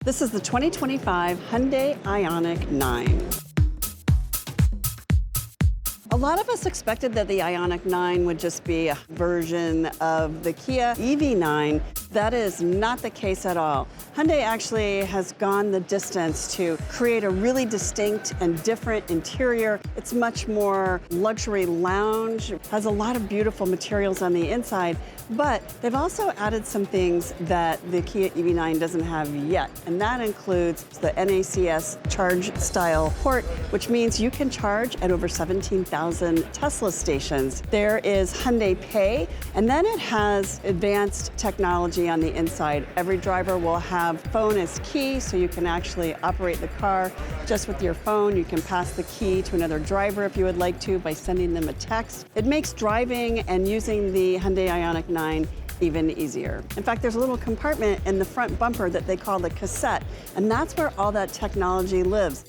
This is the 2025 Hyundai Ioniq 9. A lot of us expected that the Ioniq 9 would just be a version of the Kia EV9. That is not the case at all. Hyundai actually has gone the distance to create a really distinct and different interior. It's much more luxury lounge, has a lot of beautiful materials on the inside, but they've also added some things that the Kia EV9 doesn't have yet, and that includes the NACS charge style port, which means you can charge at over 17,000 Tesla stations. There is Hyundai Pay, and then it has advanced technology on the inside. Every driver will have phone as key, so you can actually operate the car just with your phone. You can pass the key to another driver if you would like to by sending them a text. It makes driving and using the Hyundai Ioniq 9 even easier. In fact, there's a little compartment in the front bumper that they call the cassette, and that's where all that technology lives.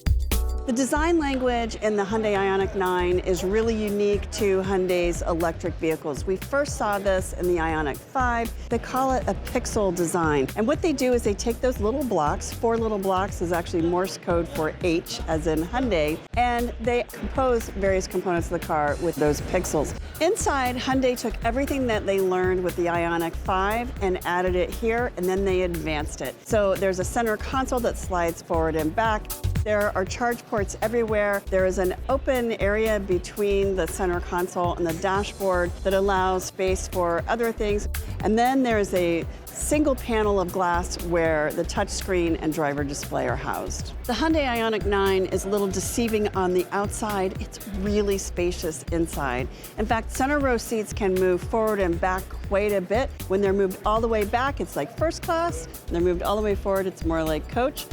The design language in the Hyundai Ioniq 9 is really unique to Hyundai's electric vehicles. We first saw this in the Ioniq 5. They call it a pixel design. And what they do is they take those little blocks, 4 little blocks is actually Morse code for H, as in Hyundai, and they compose various components of the car with those pixels. Inside, Hyundai took everything that they learned with the Ioniq 5 and added it here, and then they advanced it. So there's a center console that slides forward and back. There are charge ports everywhere. There is an open area between the center console and the dashboard that allows space for other things. And then there's a single panel of glass where the touchscreen and driver display are housed. The Hyundai Ioniq 9 is a little deceiving on the outside. It's really spacious inside. In fact, center row seats can move forward and back quite a bit. When they're moved all the way back, it's like first class. When they're moved all the way forward, it's more like coach.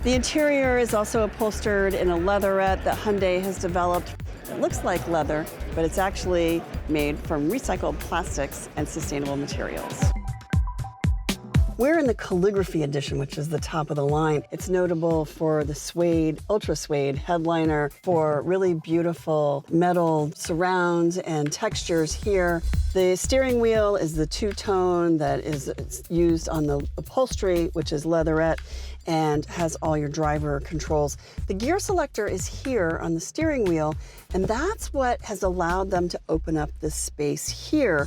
The interior is also upholstered in a leatherette that Hyundai has developed. It looks like leather, but it's actually made from recycled plastics and sustainable materials. We're in the calligraphy edition, which is the top of the line. It's notable for the suede, ultra-suede headliner, for really beautiful metal surrounds and textures here. The steering wheel is the two-tone that is used on the upholstery, which is leatherette, and has all your driver controls. The gear selector is here on the steering wheel, and that's what has allowed them to open up this space here.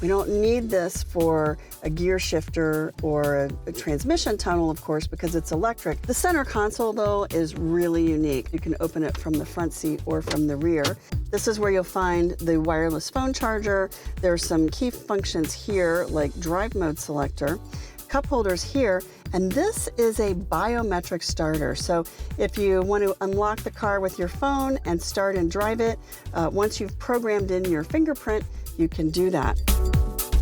We don't need this for a gear shifter or a transmission tunnel, of course, because it's electric. The center console, though, is really unique. You can open it from the front seat or from the rear. This is where you'll find the wireless phone charger. There's some key functions here, like drive mode selector, cup holders here, and this is a biometric starter. So if you want to unlock the car with your phone and start and drive it, once you've programmed in your fingerprint, you can do that.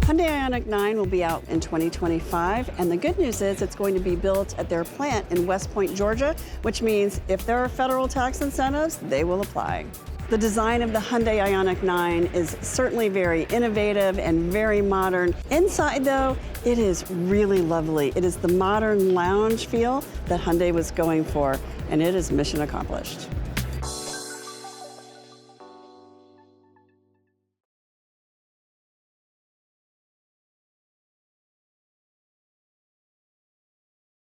Hyundai Ioniq 9 will be out in 2025, and the good news is it's going to be built at their plant in West Point, Georgia, which means if there are federal tax incentives, they will apply. The design of the Hyundai Ioniq 9 is certainly very innovative and very modern. Inside, though, it is really lovely. It is the modern lounge feel that Hyundai was going for, and it is mission accomplished.